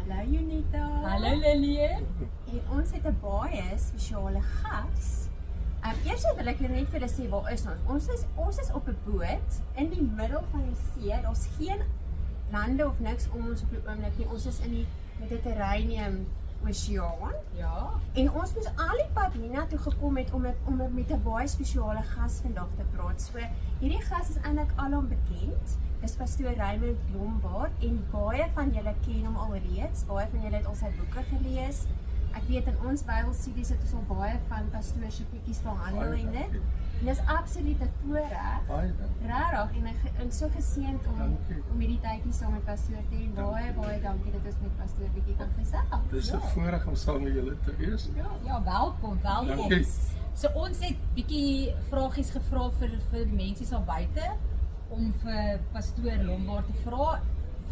Hallo Junita. Hallo Lillian. En ons het 'n baie spesiale gas. Eers wil ek net vir julle sê waar is ons? Ons is op 'n boot in die middel van die see. Daar's geen lande of niks om ons op die oomblik nie. Ons is in die Mediterranean Oseaan. Ja. En ons moes al die pad hiernatoe gekom het om met 'n baie spesiale gas vandag te praat. So hierdie gas is eintlik alom bekend. Dis pastoor Raymond Lombard en baie van julle ken hom alreeds. Baie van julle het al sy boeke gelees. Ek weet in ons Bybelstudies het ons al baie van pastoor se bietjies behandel en dit. En dis absoluut 'n voorreg. Regtig en so geseënd om hierdie tydjie saam met pastoor te hê. Baie dankie dat ons met pastoor bietjie kan gesels. Dis 'n voorreg om saam met julle te wees. Ja, welkom. Dankie. So ons het bietjie vragies gevra vir mense daar buite om vir pastoor Lombard te vra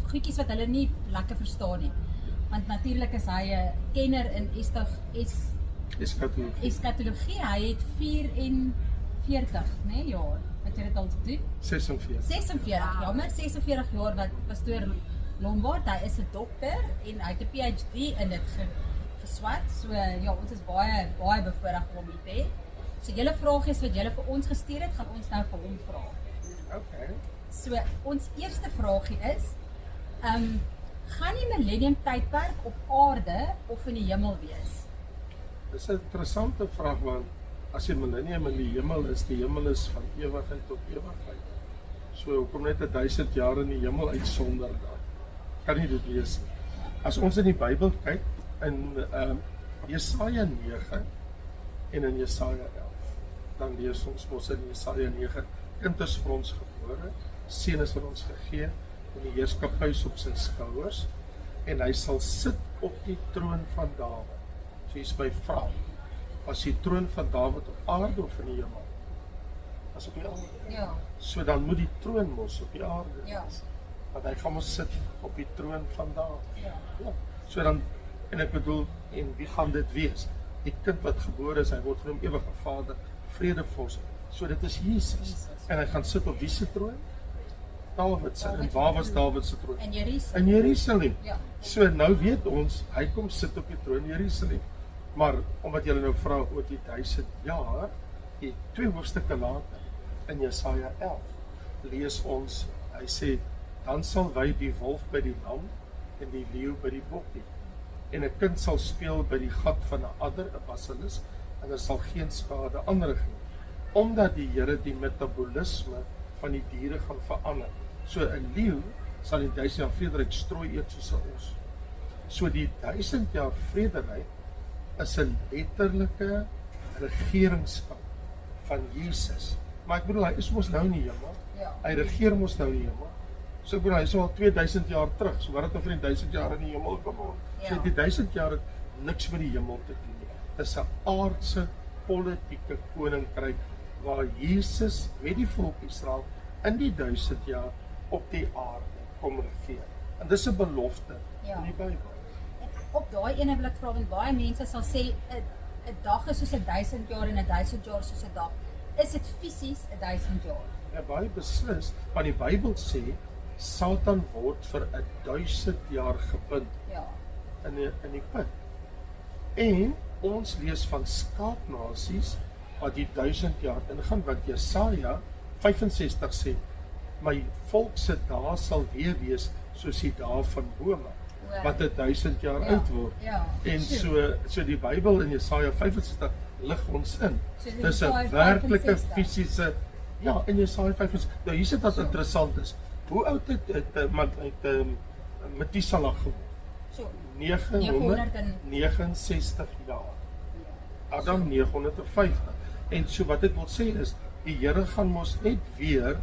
goedjies wat hulle nie lekker verstaan nie. Want natuurlik is hy 'n kenner in eskatologie. Hy het 44, jaar wat jy dit al doen. 46, jammer, 46 jaar wat pastoor Lombard, hy is 'n dokter en hy het 'n PhD in dit geswat. So ja, ons is baie bevoorreg om hom te hê. So julle vragies wat julle vir ons gestuur het, gaan ons nou vir hom vra. Okay. So ons eerste vragie is, gaan die millennium tydperk op aarde of in die hemel wees? Dis 'n interessante vraag want as die millennium in die hemel is van ewigheid tot ewigheid. So hoekom net 1000 jaar in die hemel uitsonder dan? Kan nie dit wees nie. As ons in die Bybel kyk in Jesaja 9 en in Jesaja 11, dan lees ons mos in Jesaja 9, kind is vir ons gebore, seun is vir ons gegee en die heerskappy is op sy skouers en hy sal sit op die troon van Dawid. So hier's my vraag. Was die troon van Dawid op aarde of in die hemel? As op die aarde. Ja. So dan moet die troon mos op die aarde wees. Ja. Want hy gaan mos sit op die troon van Dawid. Ja. So dan, en ek bedoel, en wie gaan dit wees? Die kind wat gebore is, hy word genoem ewige Vader, vredevors. So dit is Jesus. En hy gaan sit op wie se troon? Dawid se. En waar was Dawid se troon? In Jerusalem. In Jerusalem. Ja. So nou weet ons, hy kom sit op die troon in Jerusalem. Maar omdat julle nou vra oor die 1000 jaar, die 2 hoofstukke later in Jesaja 11 lees ons, hy sê, dan sal wy die wolf by die lam en die leeu by die bokkie. En 'n kind sal speel by die gat van 'n adder, 'n basilis, en sal geen skade aanrig nie. Omdat die Here die metabolisme van die diere gaan verander. So 'n leeu sal in 1000 jaar vrederyk strooi eet soos 'n os. So die 1000 jaar vrederyk is 'n letterlike regeringsskap van Jesus. Maar ek bedoel, hy is mos nou in die hemel. Ja. Hy regeer mos nou in die hemel. So ek bedoel, hy is al 2000 jaar terug. So wat het nou vir die 1000 jaar in die hemel geword? Ja. So die 1000 jaar het niks met die hemel te doen nie. Dit is 'n aardse politieke koninkryk waar Jesus met die volk Israel in die 1000 jaar op die aarde kom regeer. En dis 'n belofte in die Bybel. Op daai ene wil ek vra, want baie mense sal sê 'n dag is soos 1000 jaar en 1000 jaar soos 'n dag. Is dit fisies 1000 jaar? Ja, baie beslis, want die Bybel sê Satan word vir 1000 jaar gebind Ja. in die put. En ons lees van skaapnasies wat die 1000 jaar ingaan, want Jesaja 65 sê, my volk se dae sal weer wees soos die dae van bome wat 1000 jaar oud word. Ja. En so die Bybel in Jesaja 65 lig ons in. So Dis 'n werklike fisiese, ja, in Jesaja 65. Nou hier sit wat interessant is. Hoe oud het Methuselah geword? So 969 jaar. Adam 950. En so wat ek wil sê is, die Here gaan mos net weer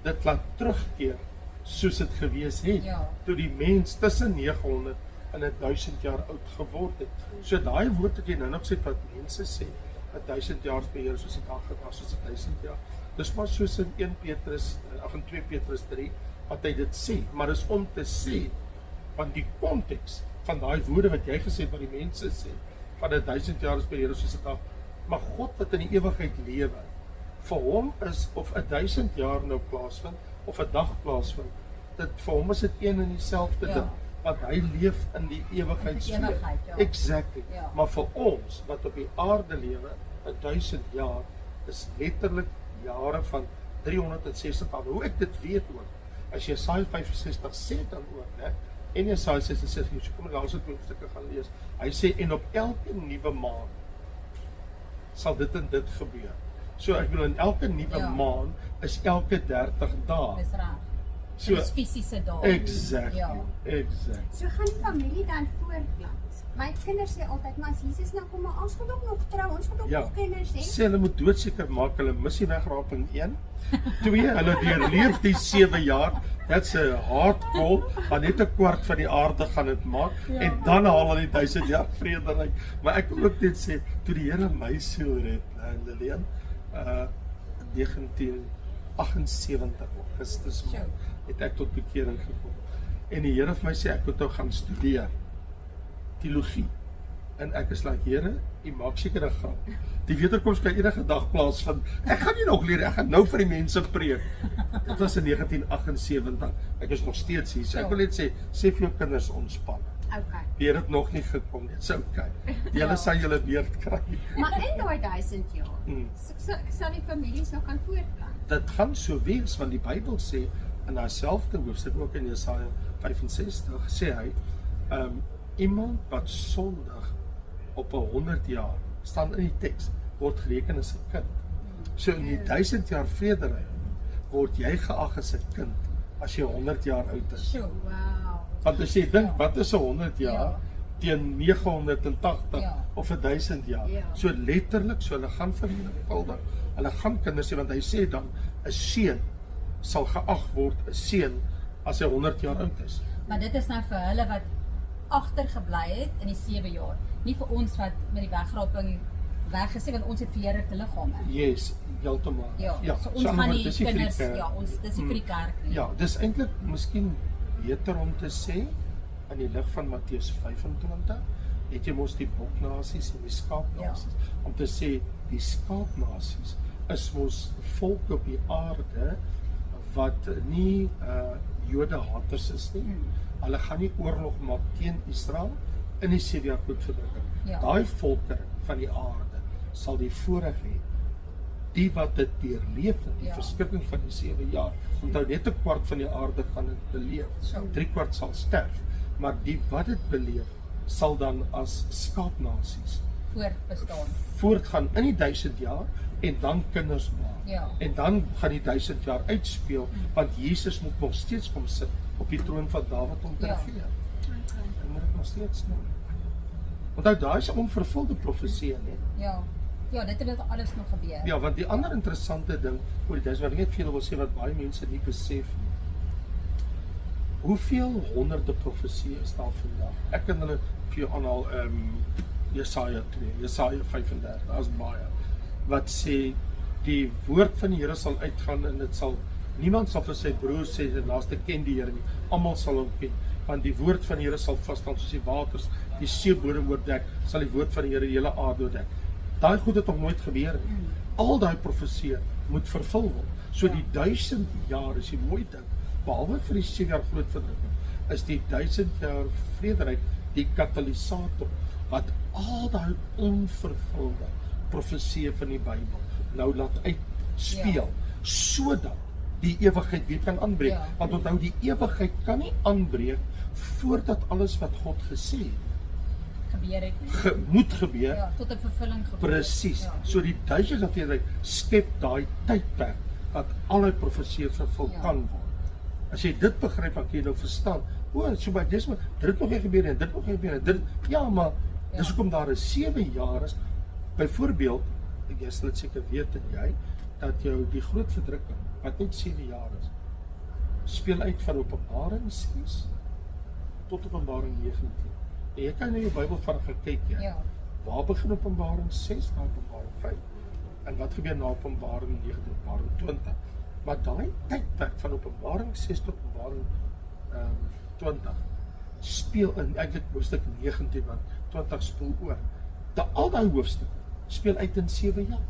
dit laat terugkeer soos dit gewees het, Ja. toe die mens tussen 900 en 1000 jaar oud geword het. So daai woord wat jy nou nog sê wat mense sê, 1000 jaar is beheer soos 'n dag soos 1000 jaar. Dis maar soos in 2 Petrus 3 wat hy dit sê, maar dis om te sê van die konteks van daai woorde wat jy gesê het wat die mense sê, van 1000 jaar is beheer soos 'n dag. Maar God wat in die ewigheid lewe, vir hom is of 1000 jaar nou plaasvind of 'n dag plaasvind, dit vir hom is dit een en dieselfde ding. want hy leef in die ewigheidsfeer. Ja. Exactly. Ja. Maar vir ons wat op die aarde lewe, 1000 jaar is letterlik jare van 360 aan. Hoe ek dit weet ook, as Jesaja 65 sê dan ook, né? En Jesaja 66, so kom ek laaste 2 stukke gaan lees. Hy sê en op elke nuwe maand sal dit en dit gebeur. So ek bedoel in elke nuwe maand is elke 30 dae. Dis reg. So dis fisiese dae. Exactly. Ja. Exactly. So gaan die familie dan voortplant. My kinders sê altyd, maar as Jesus nou kom, maar ons moet ook nog trou, ons moet ook nog kinders hê. Sê hulle moet doodseker maak, hulle missie wegraping 1. 2, hulle deurleef die 7 jaar. That's a hard call, maar net 'n kwart van die aarde gaan dit maak en dan haal hulle die 1000 jaar vrede uit. Maar ek wil ook net sê, toe die Here my siel red, Lilian, 1978 Augustus maand, het ek tot bekering gekom. En die Here vir my sê ek moet nou gaan studeer teologie. En ek is like, Here, U maak seker 'n grap. Die wederkoms kan enige dag plaasvind. Ek gaan nie nog leer, ek gaan nou vir die mense preek. Dit was in 1978. Ek is nog steeds hier. So ek wil net sê vir jou kinders ontspan. Okay. Die Here het nog nie gekom, dit's okay. Julle sal julle beurt kry. Maar in daai 1000 jaar, sal die families nog kan voortplant. Dit gaan so wees, want die Bybel sê in dieselfde hoofstuk ook in Jesaja 65 sê hy, iemand wat sondig op 100 jaar, staan in die teks, word gereken as 'n kind. So in die 1000 jaar vrederyk word jy geag as 'n kind as jy 100 jaar oud is. Wow. Want as jy dink, wat is 100 jaar teen 980 of 1000 jaar? So letterlik, so hulle gaan vermenigvuldig, hulle gaan kinders hê, want hy sê dan 'n seun sal geag word 'n seun as hy 100 jaar oud is. Maar dit is nou vir hulle wat agtergebly het in die 7 jaar. Nie vir ons wat met die wegraping weggesê, want ons het verheerlikte liggame. Yes, heeltemal. So ons gaan nie kinders, dis nie vir die kerk nie. Ja, dis eintlik miskien beter om te sê in die lig van Matteus 25, het jy mos die boknasies en die skaapnasies, om te sê die skaapnasies is mos volk op die aarde wat nie Jode haters is nie. Hulle gaan nie oorlog maak teen Israel in die 7 jaar voetverdrukking. Daai volkere van die aarde sal die voorreg hê, die wat dit deurleef het, die verskrikking van die 7 jaar. Onthou net 'n kwart van die aarde gaan dit beleef. 3/4 sal sterf, maar die wat dit beleef sal dan as skaapnasies voortgaan in die 1000 jaar en dan kinders maak. En dan gaan die 1000 jaar uitspeel, want Jesus moet nog steeds kom sit op die troon van Dawid om te regeer. En moet dit nog steeds doen. Want daai is 'n onvervulde profesie, nee. Ja, dit het alles nog gebeur. Ja, want die ander interessante ding, dis wat ek net vir julle wil sê wat baie mense nie besef nie. Hoeveel honderde profesieë is daar vandag? Ek kan hulle vir jou aanhaal, Jesaja 2, Jesaja 35, daar's baie wat sê die woord van die Here sal uitgaan en dit sal niemand sal vir sy broer sê die laaste ken die Here nie. Almal sal hom ken, want die woord van die Here sal vas staan soos die waters die seebodem oordek, sal die woord van die Here die hele aarde oordek. Daai goed het nog nooit gebeur nie. Al daai profesieë moet vervul word. So die 1000 jaar, as jy mooi dink, behalwe vir die 7 jaar groot verdrukking, is die 1000 jaar vrederyk die katalisator wat al daai onvervulde profesieë van die Bybel nou laat uitspeel, sodat die ewigheid weer kan aanbreek. Want onthou, die ewigheid kan nie aanbreek voordat alles wat God gesê het moet gebeur, tot 'n vervulling gebeur. Presies. So die 1000 jaar vrederyk skep daai tydperk dat al die profesieë vervul kan word. As jy dit begryp, dan kan jy nou verstaan. So baie dis maar dit nog nie gebeur en dit nog nie gebeur en dit maar dis hoekom daar is 7 jaar is. Byvoorbeeld, jy sal dit seker weet en jy dat jou die groot verdrukking wat net 7 jaar is, speel uit van Openbaring 6 tot Openbaring 19. En jy kan in jou Bybel van gekyk, waar begin Openbaring 6 na Openbaring 5? En wat gebeur na Openbaring 9 tot Openbaring 20? Maar daai tydperk van Openbaring 6 tot Openbaring 20 speel in eintlik hoofstuk 19, want 20 spoel oor. Al daai hoofstukke speel uit in 7 jaar.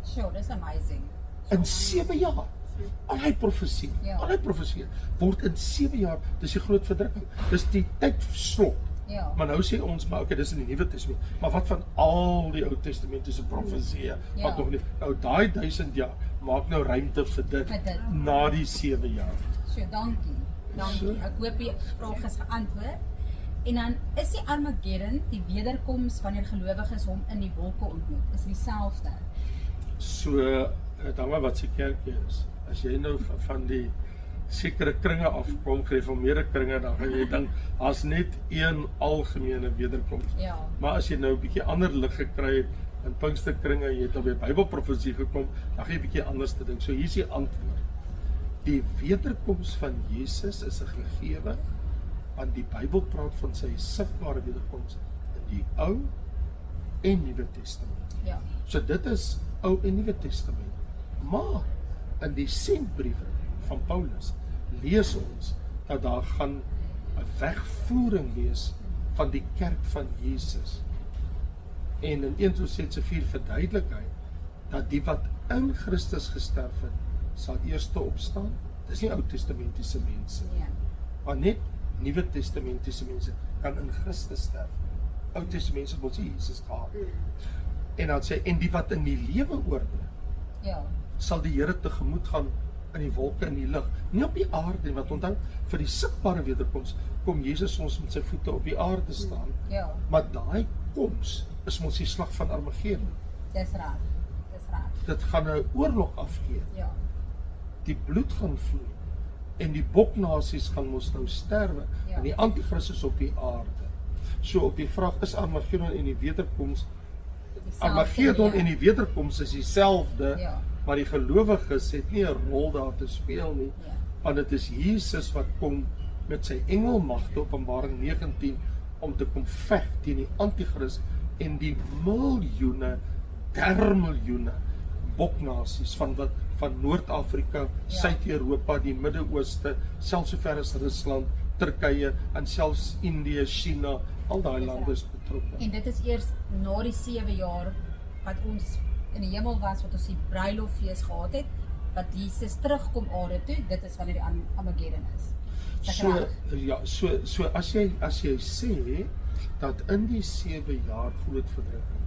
Sure, that's amazing. In 7 jaar. Al hy profesie, word in 7 jaar, dis die groot verdrukking. Dis die tydslot. Ja. Maar nou sê ons, maar okay, dis in die Nuwe Testament. Maar wat van al die Ou Testamentiese profesieë wat nog nie, nou daai 1000 jaar maak nou ruimte vir dit na die 7 jaar. So, dankie. Ek hoop die vraag is geantwoord. En dan is die Armageddon, die wederkoms wanneer gelowiges hom in die wolke ontmoet, is dieselfde. So, dan maar wat se kerkie is. As jy nou van die sekere kringe afkom, gereformeerde kringe, dan gaan jy dink, as net een algemene wederkoms. Ja. Maar as jy nou 'n bietjie ander lig gekry het, in Pinksterkringe, jy het nou by Bybelprofesie gekom, dan gaan jy 'n bietjie anders te dink. So hier is die antwoord. Die wederkoms van Jesus is 'n gegewe, want die Bybel praat van sy sigbare wederkoms in die Ou en Nuwe Testament. Ja. So dit is Ou en Nuwe Testament. Maar in die sendbriewe van Paulus lees ons dat daar gaan 'n wegvoering wees van die kerk van Jesus. En in 1 Tessalonisense 4 verduidelik hy dat die wat in Christus gesterf het, sal eers opstaan. Dis nie Ou Testamentiese mense nie. Maar net Nuwe Testamentiese mense kan in Christus sterf. Ou Testamentiese wil sê Jesus gehad. En dan sê en die wat in die lewe oorbly, sal die Here tegemoet gaan in die wolke en die lig. Nie op die aarde nie, want onthou vir die sigbare wederkoms kom Jesus ons met sy voete op die aarde staan. Maar daai koms is mos die slag van Armageddon. Dis reg. Dit gaan 'n oorlog afgee. Die bloed gaan vloei en die boknasies gaan mos nou sterwe en die anti-kris is op die aarde. So op die vraag is Armageddon en die wederkoms, Armageddon en die wederkoms is dieselfde, maar die gelowiges het nie 'n rol daar te speel nie, want dit is Jesus wat kom met sy engelmagte, Openbaring 19, om te kom veg teen die anti-kris en die miljoene, miljoene boknasies van Noord-Afrika, Suid-Europa, die Midde-Ooste, selfs sover as Rusland, Turkye en selfs Indië, China, al daai lande is betrokke. En dit is eers na die 7 jaar wat ons in die hemel was, wat ons die bruiloffees gehad het, wat Jesus terugkom aarde toe, dit is wanneer die Armageddon is. So as jy sê dat in die 7 jaar groot verdrukking,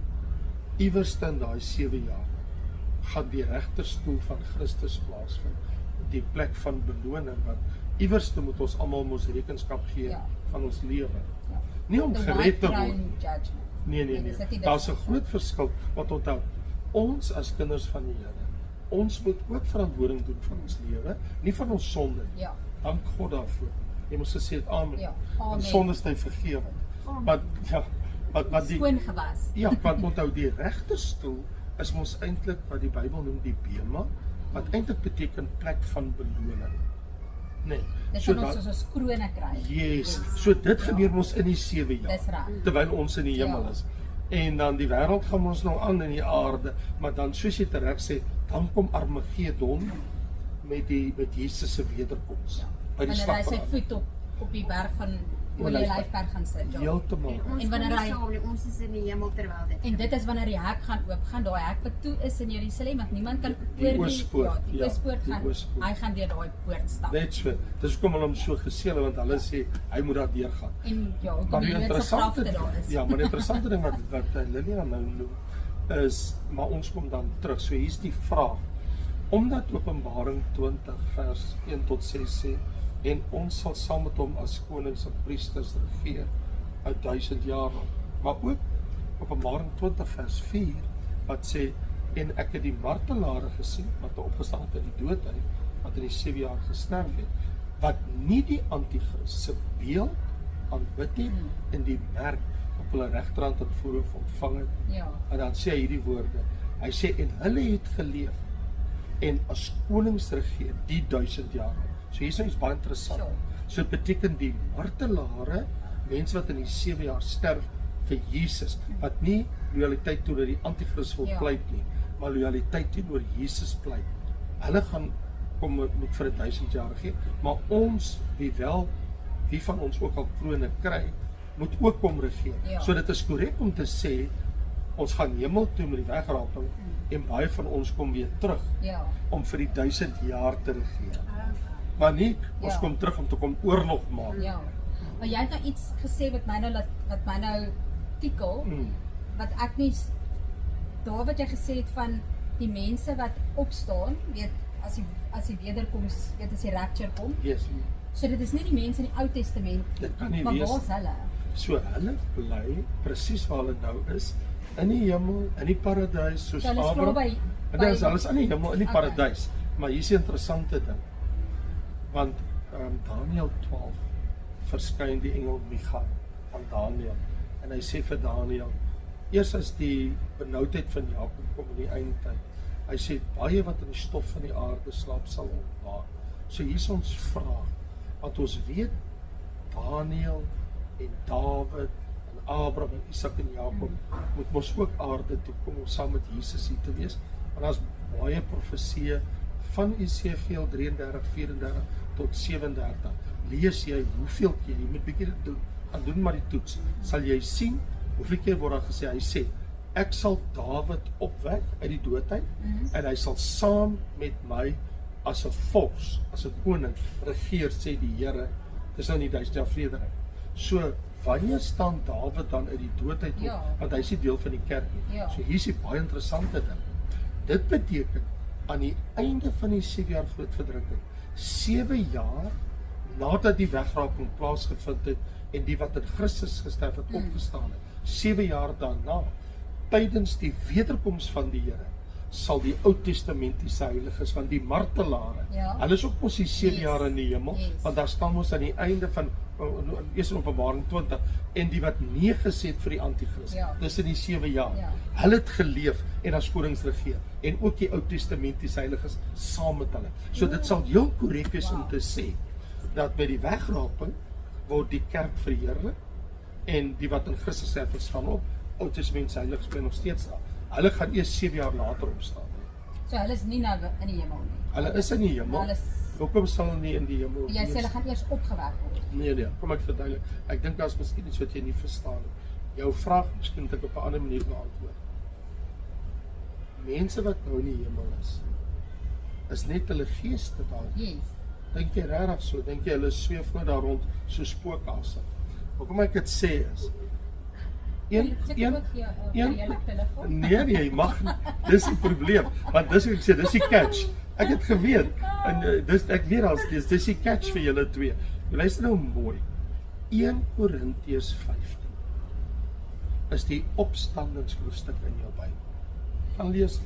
iewers in daai 7 jaar gaan die regterstoel van Christus plaasvind, die plek van beloning, want iewers moet ons almal mos rekenskap gee van ons lewe. Nie om gered te word. Nee. Daar's 'n groot verskil, wat onthou, ons as kinders van die Here, ons moet ook verantwoording doen van ons lewe, nie van ons sonde nie. Dank God daarvoor. Jy moet gesê het amen. Want sonde is vergewe. Maar die skoon gewas. Want onthou die regterstoel is mos eintlik wat die Bybel noem die bema, wat eintlik beteken plek van beloning. Nee. Dit gaan ons soos krone kry. Yes. So dit gebeur mos in die 7 jaar. Dis reg. Terwyl ons in die hemel is. En dan die wêreld gaan ons nou aan in die aarde, maar dan soos jy reg sê, dan kom Armageddon met Jesus se wederkoms. By die slag van sy voet op die berg van Olyfberg gaan sit. Heeltemal. En wanneer ons is in die hemel terwyl dit. En dit is wanneer die hek gaan oopgaan, daai hek wat toe is in Jerusalem, want niemand kan oor die oospoort gaan. Hy gaan deur daai poort stap. Net so. Dis hoekom hulle hom so geseël, want hulle sê hy moet daar deur gaan. En hoekom die interessante daar is. Ja, maar die interessante ding wat Lilian nou noem is, maar ons kom dan terug. So hier's die vraag. Omdat Openbaring 20 vers 1 tot 6 sê, en ons sal saam met hom as konings en priesters regeer uit 1000 jaar lang. Maar ook Openbaring 20 vers 4 wat sê, en ek het die martelare gesien wat opgestaan het uit die dood uit, wat in die 7 jaar gesterf het, wat nie die anti-kris se beeld aanbid het en die merk op hulle regterhand en voorhoof ontvang het. En dan sê hy hierdie woorde. Hy sê en hulle het geleef en as konings regeer die 1000 jaar lang. So hier is baie interessant. So dit beteken die martelare, mense wat in die 7 jaar sterf vir Jesus, wat nie loyaliteit teenoor die anti-kris wil pleit nie, maar loyaliteit teenoor Jesus pleit. Hulle gaan kom moet vir 1000 jaar gee, maar ons, wie van ons ook al krone kry, moet ook kom regeer. So dit is korrek om te sê, ons gaan hemel toe met die wegraping en baie van ons kom weer terug om vir die 1000 jaar te regeer. Maar nie, ons kom terug om te kom oorlog maak. Ja. Maar jy het nou iets gesê wat my nou tikkel, wat ek nie, daar wat jy gesê het van die mense wat opstaan, weet, as die wederkoms, weet, as die rapture kom. Yes. So dit is nie die mense in die Ou Testament, dit kan nie maar wees. waar is hulle? So hulle bly presies waar hulle nou is, in die hemel, in die paradys, soos Abraham. Hulle is in die hemel, in die paradys. Maar hier is die interessante ding. Want Daniël 12 verskyn die engel Michael aan Daniël. En hy sê vir Daniël, eers as die benoudheid van Jakob kom in die eindtyd, hy sê, baie wat in die stof van die aarde slaap sal ontwaak. So hier is ons vraag, want ons weet, Daniël en Dawid en Abraham en Isak en Jakob moet mos ook aarde toe kom om saam met Jesus hier te wees. Want daar is baie profeseë van Esegiel 33, 34 tot 37. Lees jy hoeveel keer, jy moet bietjie dit doen, gaan doen maar die toets, sal jy sien, hoeveel keer word daar gesê, hy sê, ek sal Dawid opwek uit die doodheid, en hy sal saam met my as 'n vors, as 'n koning regeer, sê die Here. Dis nou nie 1000 jaar vrede nie. So, wanneer staan Dawid dan uit die doodheid op? Want hy is nie deel van die kerk nie. So hier is die baie interessante ding. Dit beteken, aan die einde van die 7 jaar groot verdrukking, 7 jaar nadat die wegraping plaasgevind het, en die wat in Christus gesterf het, opgestaan het, 7 jaar daarna, tydens die wederkoms van die Here, sal die Ou Testamentiese heiliges, want die martelare, hulle is ook mos die 7 jaar in die hemel, want daar staan ons aan die einde van, eers in Openbaring 20, en die wat nee gesê het vir die Antichrist, dis in die 7 jaar, hulle het geleef, en as konings regeer, en ook die Ou Testamentiese heiliges, saam met hulle. So dit sal heel korrek wees om te sê, dat by die wegraping, word die kerk verheerlik, en die wat in Christus sterf staan op, Ou Testamentiese heiliges bly nog steeds daar. Hulle gaan eers 7 jaar later opstaan. So hulle is nie nou in die hemel nie. Hulle is in die hemel. Hoekom sal hulle nie in die hemel wees? Jy sê hulle gaan eers opgewek word. Nee, kom ek verduidelik. Ek dink daar is miskien iets wat jy nie verstaan nie. Jou vraag, miskien moet ek op 'n ander manier beantwoord. Mense wat nou in die hemel is net hulle geeste daar. Dink jy regtig so? Dink jy hulle sweef nou daar rond so spookase? Hoekom ek dit sê is, nee, jy mag nie. Dis die probleem, want dis wat ek sê, dis die catch. Ek het geweet, en ek weet al, dis die catch vir julle twee. Luister nou mooi, 1 Korintiërs 15 is die opstandingshoofstuk in jou Bybel. Gaan lees,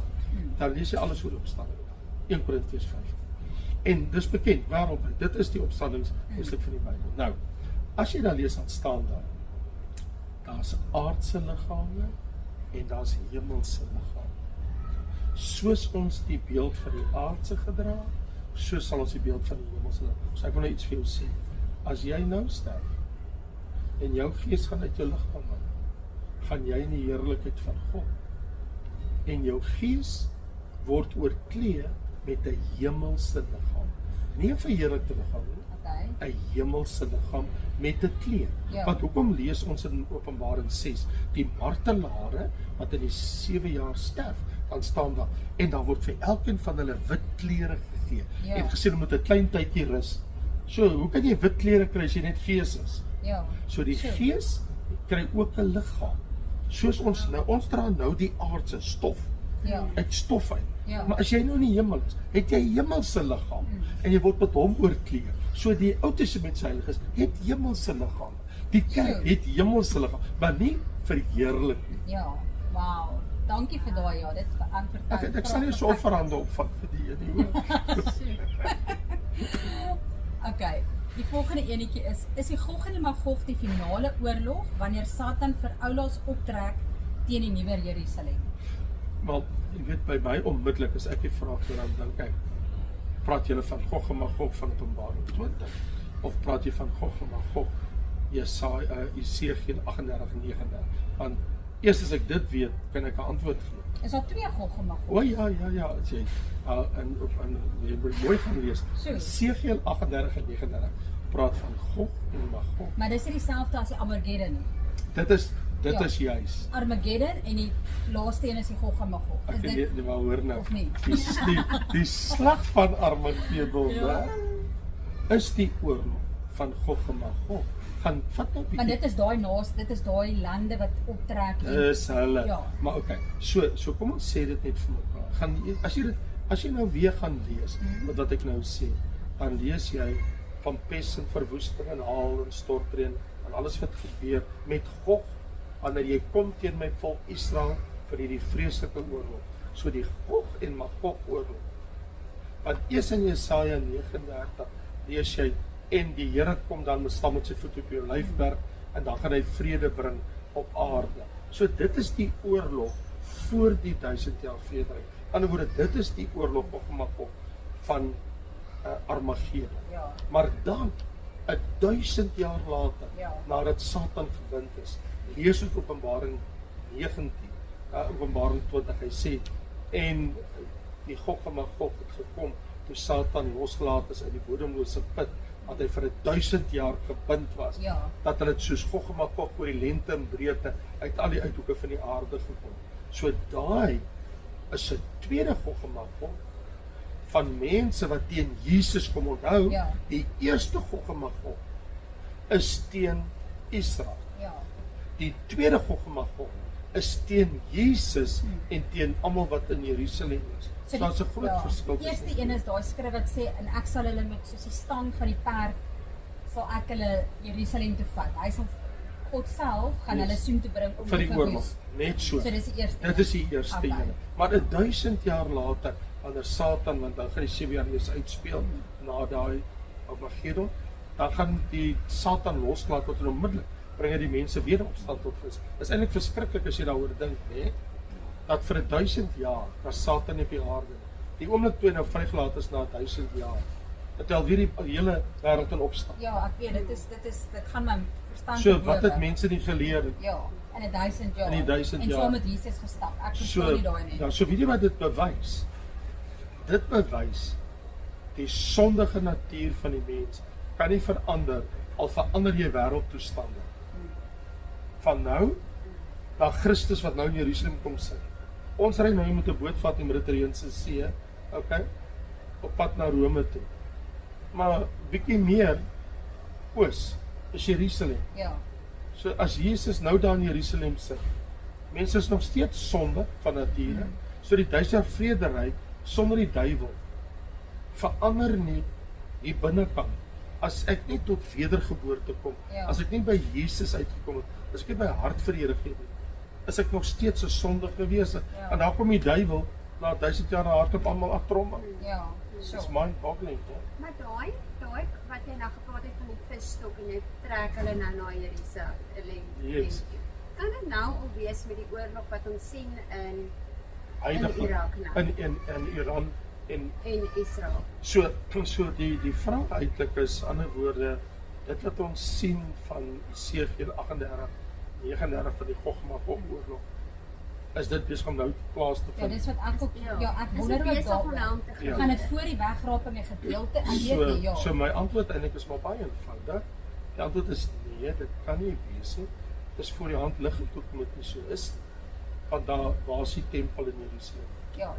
dan lees jy alles oor die opstanding. 1 Korintiërs 15. En dis bekend, wêreldwyd, dit is die opstandingshoofstuk van die Bybel. Nou, as jy dan lees, dan staan daar's aardse liggame en daar's hemelse liggame. Soos ons die beeld van die aardse gedra, so sal ons die beeld van die hemelse dra. So ek wil nou iets vir jou sê. As jy nou sterf en jou gees gaan uit jou liggaam uit, gaan jy in die heerlikheid van God. En jou gees word oorklee met 'n hemelse liggaam. Nie 'n verheerlikte liggaam nie. 'n hemelse liggaam met 'n kleed. Want hoekom lees ons in Openbaring 6, die martelare wat in die 7 jaar sterf, dan staan daar, en daar word vir elkeen van hulle wit klere gegee. En gesê, hulle moet 'n klein tydjie rus. So, hoe kan jy wit klere kry as jy net gees is? So die gees kry ook 'n liggaam. Soos ons dra nou die aardse stof, uit stof uit. Maar as jy nou in die hemel is, het jy hemelse liggaam, en jy word met hom oorkleed. So die Ou Testamentiese heiliges het hemelse liggaam. Die kerk het hemelse liggaam, maar nie verheerlik nie. Wow. Dankie vir daai, dit beantwoord. Ek sal nie so offerande opvat vir die ene. Okay, die volgende enetjie is die Gog en die Magog die finale oorlog wanneer Satan vir oulaas optrek teen die nuwe Jerusalem? Maar jy weet, by my onmiddellik as ek die vraag hoor, dan dink ek, praat julle van Gog en Magog van Openbaring 20, of praat jy van Gog en Magog Esegiel 38 en 39? Want eers as ek dit weet, kan ek 'n antwoord gee. Is daar 2 Gog en Magog? O ja, as jy jy mooi gaan lees, Esegiel 38 en 39 praat van Gog en Magog. Maar dis nie dieselfde as die Armageddon nie. Dit dit is juis. Armageddon en die laaste een is die Gog en Magog. Ek weet nie maar hoor nou. Of nie? Die slag van Armageddon, is die oorlog van Gog en Magog. Gaan vat nou bietjie. Want dit is daai lande wat optrek. Dis hulle. Ja. Maar okay, so kom ons sê dit net vir mekaar. Gaan as jy nou weer gaan lees met wat ek nou sê, dan lees jy van pes en verwoesting en haal en stortreën en alles wat gebeur met Gog wanneer jy kom teen my volk Israel vir hierdie vreeslike oorlog. So die Gog en Magog oorlog. Want eers in Jesaja 39 lees jy en die Here kom dan staan met sy voet op die olyfberg en dan gaan hy vrede bring op aarde. So dit is die oorlog voor die 1000 jaar vrede. Aan die ander woorde, dit is die oorlog van Armageddon. Ja. Maar dan 1000 jaar later, nadat Satan gebind is, lees ook Openbaring 19, Openbaring 20, hy sê, en die Gog en Magog het gekom, toe Satan losgelaat is uit die bodemlose put, dat hy vir 1000 jaar gebind was, dat hulle soos Gog en Magog oor die lengte en breedte uit al die uithoeke van die aarde gekom. So daai is 'n tweede Gog en Magog van mense wat teen Jesus kom onthou, die eerste Gog en Magog is teen Israel. Die tweede Gog en Magog is teen Jesus en teen almal wat in Jerusalem is. So daar's 'n groot verskil. Die eerste een is daai skrif wat sê en ek sal hulle met soos die stang van die perd sal ek hulle Jerusalem toe vat. Hy sal God self gaan hulle soen toe bring om vir die oorlog. Net so. So dis die eerste. Dit is die eerste een. Maar 1000 jaar later wanneer Satan, want dan gaan die 7 jaar eers uitspeel na daai Armageddon, dan gaan die Satan losgelaat word en onmiddellik bring hy die mense weer op stand tot Christus. Dis eintlik verskriklik as jy daaroor dink, né? Dat vir 1000 jaar was Satan op die aarde. Die oomblik toe hy nou vrygelaat is na 1000 jaar, het hy alweer die hele wêreld in opstand. Ja, ek weet dit gaan my verstand So wat het mense nie geleer nie? Ja, in 1000 jaar. In die 1000 jaar. En saam met Jesus gestap. Ek verstaan nie daai nie. Ja, so weet jy wat dit bewys? Dit bewys die sondige natuur van die mens kan nie verander al verander jy wêreldtoestande. Van nou na Christus wat nou in Jerusalem kom sit. Ons ry nou met 'n boot vat in Mediterrane See, okay? Op pad na Rome toe. Maar bietjie meer oos is Jerusalem. Ja. So as Jesus nou daar in Jerusalem sit, mense is nog steeds sonde van nature. So die 1000 jaar vrederyk sonder die duiwel verander nie die binnekant. As ek nie tot wedergeboorte kom, as ek nie by Jesus uitgekom het, as ek nie by hart vir die Here gee nie, is ek nog steeds 'n sondige wese. En daar kom die duiwel na 1000 jaar hardop almal agter hom. Ja, so. Dis mind-boggling, Maar daai wat jy nou gepraat het van die visstok en jy trek hulle nou na Jerusalem. Yes. Kan dit nou al wees met die oorlog wat ons sien in Irak nou? In Iran en Israel. So die vraag eintlik is ander woorde, dit wat ons sien van Esegiel 38, 39 van die Gog en Magog oorlog, is dit besig om nou plaas te vind. Ja, dis wat ek ook ek wonder wat daar gaan dit voor die wegraping 'n gedeelte en weet nie, So my antwoord eintlik is maar baie eenvoudig. Die antwoord is nee, dit kan nie wees nie. Dis voor die hand liggend tot moet nie so is. Want daar waar is die tempel in Jerusalem? Ja.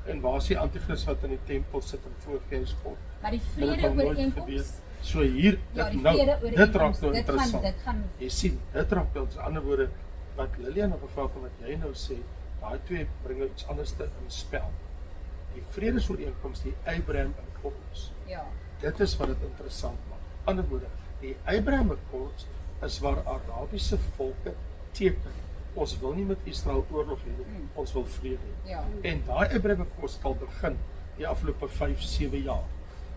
En waar is die anti-kris wat in die tempel sit en voorgewens God? Maar die vrede ooreenkoms. So hier dit raak nou interessant. Dit gaan jy sien, dit raak nou, in ander woorde wat Lilian op gevra van wat jy nou sê, daai twee bring iets anders te in spel. Die vredesooreenkoms, die Abraham Accords. Ja. Dit is wat dit interessant maak. Ander woorde, die Abraham Accords is waar Arabiese volke teken. Ons wil nie met Israel oorlog hê nie, ons wil vrede hê. Ja. En daai Abraham Accords het al begin die afgelope 5-7 jaar.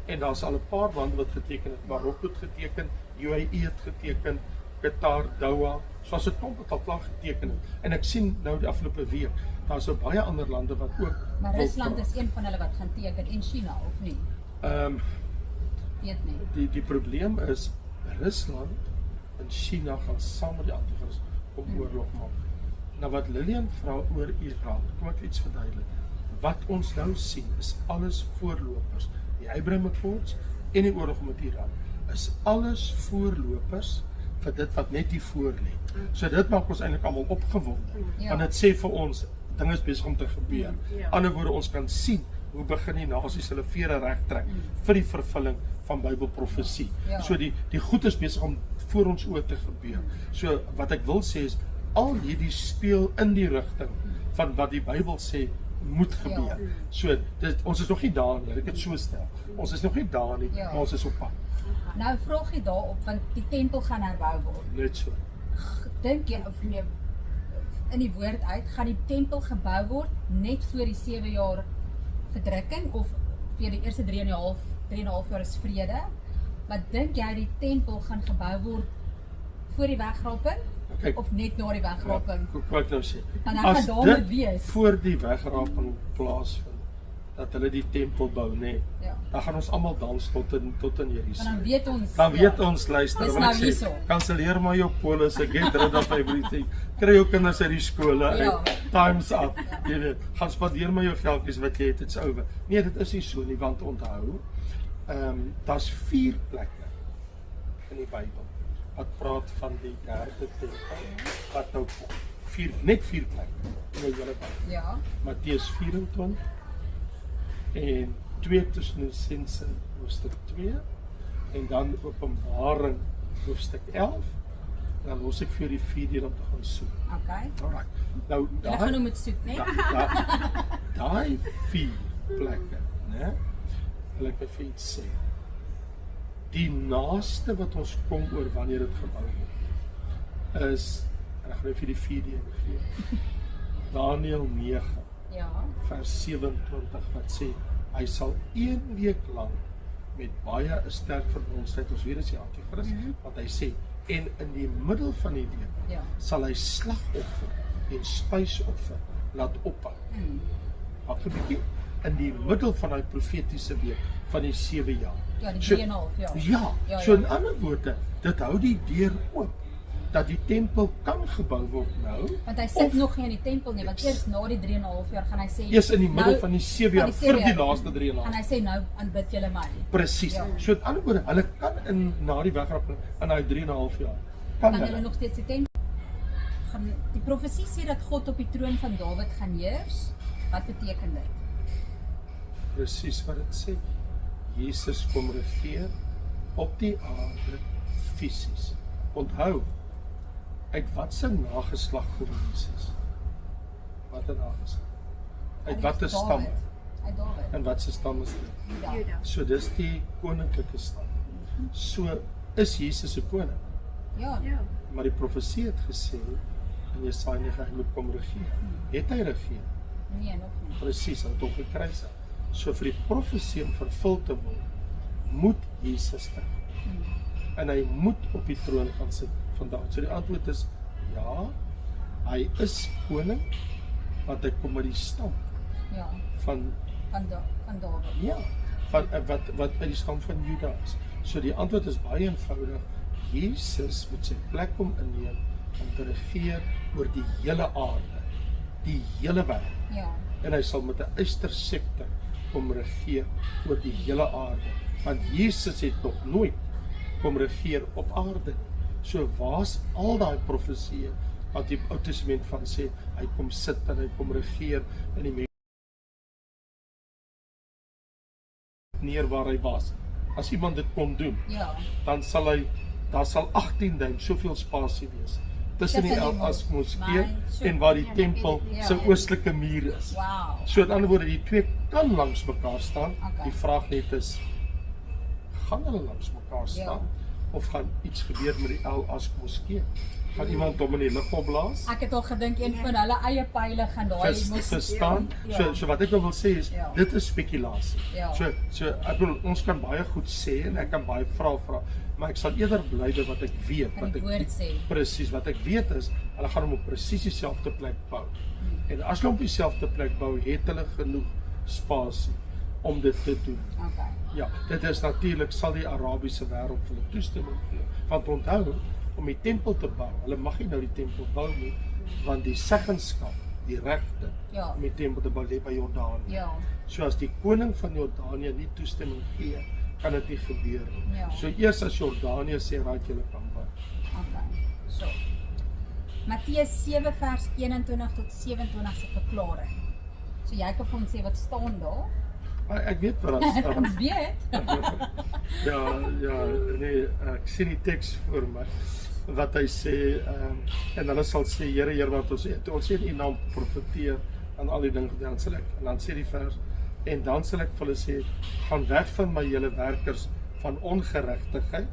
En daar's al 'n paar lande wat geteken het, Marokko het geteken, UAE het geteken, Qatar, Doha, soos 'n klomp het al klaar geteken het. En ek sien nou die afgelope week, daar's so baie ander lande wat ook. Maar Rusland is een van hulle wat gaan teken en China of nie? Weet nie. Die probleem is Rusland en China gaan saam met die anti-kris om oorlog maak. Nou wat Lilian vra oor Iran, kom ek iets verduidelik. Wat ons nou sien is alles voorlopers. Die Abraham Accords en die oorlog met Iran is alles voorlopers vir dit wat net hier voor lê. So dit maak ons eintlik almal opgewonde. Want dit sê vir ons dinge is besig om te gebeur. Ander woorde, ons kan sien hoe begin die nasies hulle vere reg trek vir die vervulling van Bybelprofesie. So die goed is besig om voor ons oë te gebeur. So wat ek wil sê is al hierdie speel in die rigting van wat die Bybel sê moet gebeur. So ons is nog nie daar nie, ek het so stel. Ons is nog nie daar nie, maar ons is op pad. Nou vraag jy daarop, want die tempel gaan herbou word. Net so. Dink jy of nee, in die woord uit, gaan die tempel gebou word net voor die 7 jaar verdrukking of vir die eerste 3,5 jaar is vrede? Maar dink jy die tempel gaan gebou word voor die wegraping of net na die wegraping? Wat ek nou sê. As dit voor die wegraping plaasvind, dat hulle die tempel bou, nê. Dan gaan ons almal dans tot in Jerusalem. Dan weet ons, luister, wil ek sê, kanselleer maar jou polisse, get rid of everything. Kry jou kinders uit die skole, time's up. Jy weet, gaan spandeer maar jou geldjies wat jy het, it's over. Nee, dit is nie so nie, want onthou, daar's 4 plekke in die Bybel wat praat van die 3de tempel, wat nou net 4 plekke in die hele Bybel. Matteus 24 en 2 Tessalonisense hoofstuk 2 en dan Openbaring hoofstuk 11. Dan los ek vir die 4 om te gaan soek. Okay. Alright. Nou jy gaan hom met soek, né? Daai 4 plekke, né? Wil ek vir iets sê. Die naaste wat ons kom oor wanneer dit gebou word is, en ek gaan vir die 4 gee. Daniël 9 vers 27 wat sê hy sal 1 week lang met baie 'n sterk verbondenheid, ons weet dit is die Antichrist, want hy sê en in die middel van die week sal hy slagoffer en spysoffer laat ophou. Wag 'n bietjie, in die middel van daai profetiese week van die 7 jaar. Ja, die 3,5 jaar. So in ander woorde, dit hou die deur oop dat die tempel kan gebou word nou. Want hy sit nog nie in die tempel nie, want eers na die 3,5 jaar gaan hy sê eers in die middel van die 7 jaar vir die laaste 3,5. En hy sê nou aanbid julle my. Presies. So in ander woorde, hulle kan na die wegraping in daai 3,5 jaar kan hulle nog steeds die tempel gaan. Die profesie sê dat God op die troon van Dawid gaan heers. Wat beteken dit? Presies wat dit sê. Jesus kom regeer op die aarde fisies. Onthou, uit wat se nageslag kom Jesus? Wat 'n nageslag? Uit watter stam? Uit Dawid. En wat se stam is dit? Juda. So dis die koninklike stam. So is Jesus 'n koning. Ja. Maar die profesie het gesê in Jesaja 9 hy moet kom regeer. Het hy regeer? Nee, nog nie. Presies, hy het hom gekruisig. So vir die profesie om vervul te word, moet Jesus terug. En hy moet op die troon gaan sit vandag. So die antwoord is ja, hy is koning, want hy kom uit die stam van Dawid. Ja, van wat uit die stam van Juda is. So die antwoord is baie eenvoudig. Jesus moet sy plek kom inneem om te regeer oor die hele aarde, die hele wêreld. Ja. En hy sal met 'n uisterscepter kom regeer oor die hele aarde. Want Jesus het nog nooit kom regeer op aarde. So waar's al daai profesieë wat die Ou Testament van sê, hy kom sit en hy kom regeer in die mense neer waar hy was. As iemand dit kon doen, dan sal hy, daar sal 18 duim soveel spasie wees tussen die El-As moskee en waar die tempel se oostelike muur is. So in ander woorde, die twee kan langs mekaar staan. Die vraag net is, gaan hulle langs mekaar staan? Of gaan iets gebeur met die El-As moskee? Gaan iemand hom in die lug opblaas? Ek het al gedink een van hulle eie pile gaan daai moskee verstaan. So wat ek wil sê is, dit is spekulasie. So ek bedoel, ons kan baie goed sê en ek kan baie vra, maar ek sal eerder bly by wat ek weet, wat ek sê. Presies, wat ek weet is, hulle gaan hom op presies dieselfde plek bou. En as hulle op dieselfde plek bou, het hulle genoeg spasie om dit te doen. Ja, dit is natuurlik sal die Arabiese wêreld vir hulle toestemming gee. Want onthou, om die tempel te bou, hulle mag nie nou die tempel bou nie, want die seggenskap, die regte om die tempel te bou lê by Jordanië. So as die koning van Jordanië nie toestemming gee, kan dit nie gebeur nie. Ja. So eers as Jordanië sê, raak julle kan bid. Okay, so. Matteus 7 vers 21 tot 27 se verklaring. So jy kan vir ons sê wat staan daar? Ek weet wat daar staan. Ons weet. ja, nee, ek sien die teks voor my, wat hy sê, en hulle sal sê, Here, wat ons sê in U naam profeteer, aan al die dinge gedaan sal ek, en dan sê die vers, en dan sal ek vir hulle sê, gaan weg van my julle werkers van ongeregtigheid,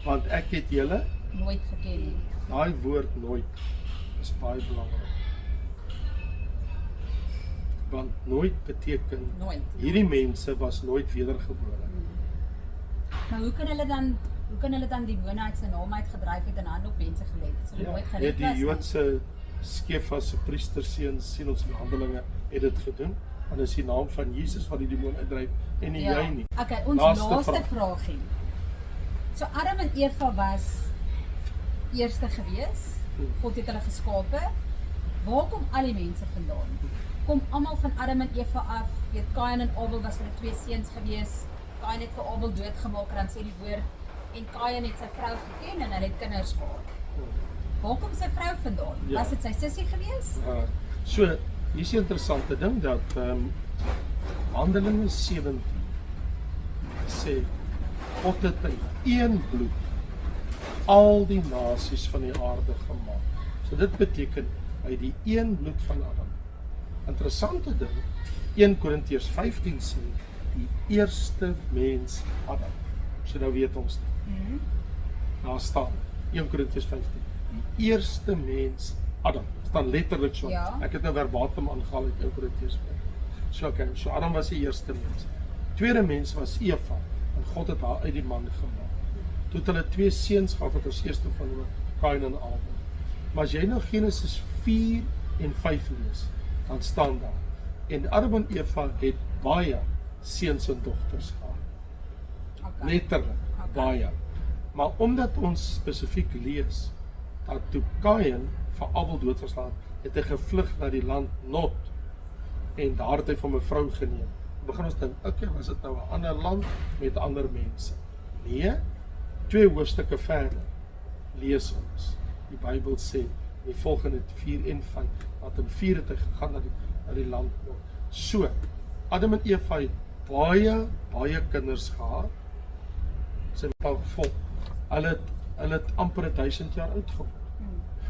want ek het julle Nooit geken nie. daai woord nooit is baie belangrik. Want nooit beteken, Nooit. hierdie mense was nooit wedergebore. Maar hoe kan hulle dan die woonheid se naam uitgedryf het en hand op mense gelê het? So nooit gered was. Die Joodse Skefas se priesterseun sien ons in Handelinge het dit gedoen. En dis die naam van Jesus wat die demoon uitdryf en nie jy nie. Okay, ons laaste vraagie. So Adam en Eva was eerste gewees. God het hulle geskape. Waar kom al die mense vandaan? Kom almal van Adam en Eva af. Weet Kain en Abel was hulle twee seuns gewees. Kain het vir Abel doodgemaak, dan sê die woord, en Kain het sy vrou geken en hulle het kinders gehad. Waar kom sy vrou vandaan? Ja. Was dit sy sussie gewees? So, hier is 'n interessante ding dat Handelinge 17 sê God het in een bloed al die nasies van die aarde gemaak. So dit beteken hy het die een bloed van Adam. Interessante ding, 1 Korintiërs 15 sê die eerste mens Adam. So nou weet ons dit. Daar staan 1 Korintiërs 15. Die eerste mens Adam. Staan letterlik so. Ja. Ek het nou verbatim aangehaal uit 1 Korintiërs 15. So Adam was die eerste mens. Tweede mens was Eva. En God het haar uit die man gemaak. Toe het hulle twee seuns gehad wat ons eerste van hulle, Kain en Abel. Maar as jy nou Genesis 4 en 5 lees, dan staan daar. En Adam en Eva het baie seuns en dogters gehad. Okay. Letterlik, baie. Maar omdat ons spesifiek lees, dat toe Kain vir Abel doodgeslaan het hy gevlug na die land Nod, en daar het hy van 'n vrou geneem. Begin ons dink, okay, was dit nou 'n ander land met ander mense? Nee, 2 hoofstukke verder lees ons. Die Bybel sê, die volgende 4 en 5, dat in 4 het hy gegaan na die land Nod. So, Adam en Eva het baie kinders gehad. Sy volk. Hulle het amper 1000 jaar oud geword.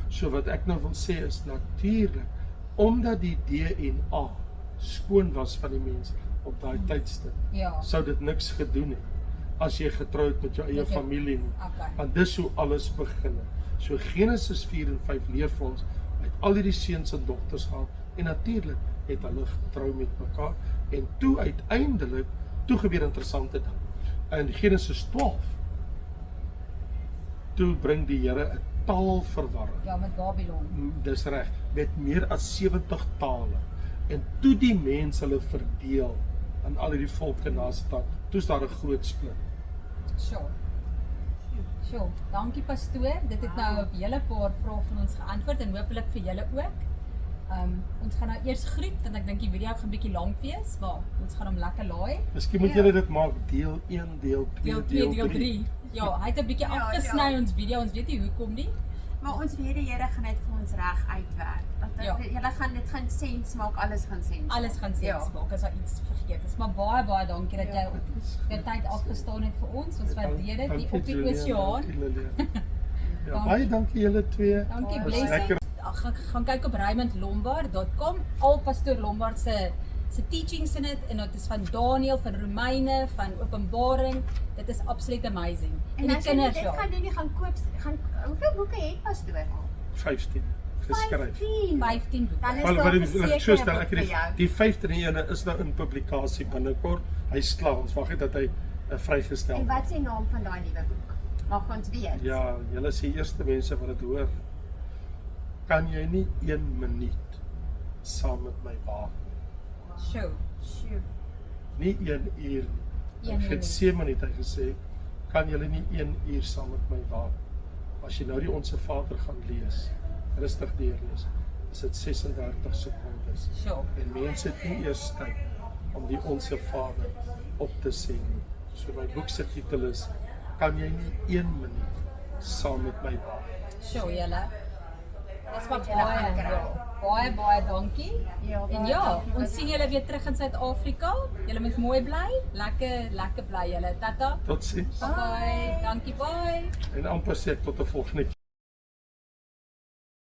So wat ek nou wil sê is natuurlik, omdat die DNA skoon was van die mense op daai tydstip, sou dit niks gedoen het as jy getrou het met jou eie familie nie. Want dis hoe alles begin het. So Genesis 4 en 5 leer vir ons, hy het al hierdie seuns en dogters gehad, en natuurlik het hulle getrou met mekaar, en toe uiteindelik, toe gebeur interessante ding. In Genesis 12, toe bring die Here 'n taalverwarring. Ja, met Babylon. Dis reg, met meer as 70 tale. En toe die mense hulle verdeel aan al hierdie volke nasie tale, toe is daar 'n groot split. Sjoe, dankie pastoor. Dit het nou op hele paar vrae van ons geantwoord en hopelik vir julle ook. Ons gaan nou eers groet want ek dink die video gaan bietjie lank wees, maar ons gaan hom lekker laai. Miskien moet julle dit maak deel 1, deel 2, deel 2, deel 3. Ja, hy het 'n bietjie afgesny ons video. Ons weet nie hoekom nie. Maar ons weet die Here gaan dit vir ons reg uitwerk. Julle gaan dit gaan sens maak, alles gaan sens. Alles gaan sens maak as daar iets vergeet is. Maar baie dankie dat jy jou tyd afgestaan het vir ons. Ons waardeer dit hier op die oseaan. Ja, baie dankie julle twee. Dankie, blessing. Gaan kyk op raymondlombard.com. Al pastoor Lombard se teachings in dit, en dit is van Daniël, van Romeine, van Openbaring. Dit is absoluut amazing. En die kinders dit gaan doen, gaan koop, hoeveel boeke het pastoor al? 15 geskryf. 15 boeke. Dan is daar so stel ek die 15de ene is nou in publikasie binnekort. Hy's klaar, ons wag net dat hy vrygestel word. En wat is die naam van daai nuwe boek? Mag ons weet? Ja, julle is die eerste mense wat dit hoor. Kan jy nie 1 minuut saam met my waak? Sjoe. Nie 1 uur. Ek het 7 minute gesê, kan julle nie 1 uur saam met my waak? As jy nou die Onse Vader gaan lees, rustig deurlees, is dit 36 sekondes. En mense het nie eers tyd om die Onse Vader op te sê nie. So my boek se titel is Kan jy nie 1 minuut saam met my wag? Sjoe, julle. Dis maar Julle gaan kry. baie dankie. Ja, En baie ja, dankie. ons sien julle weer terug in Suid-Afrika. Julle moet mooi bly. Lekker bly julle. Tata. Totsiens. Bye. Dankie, bye. En amper sê ek tot 'n volgende keer.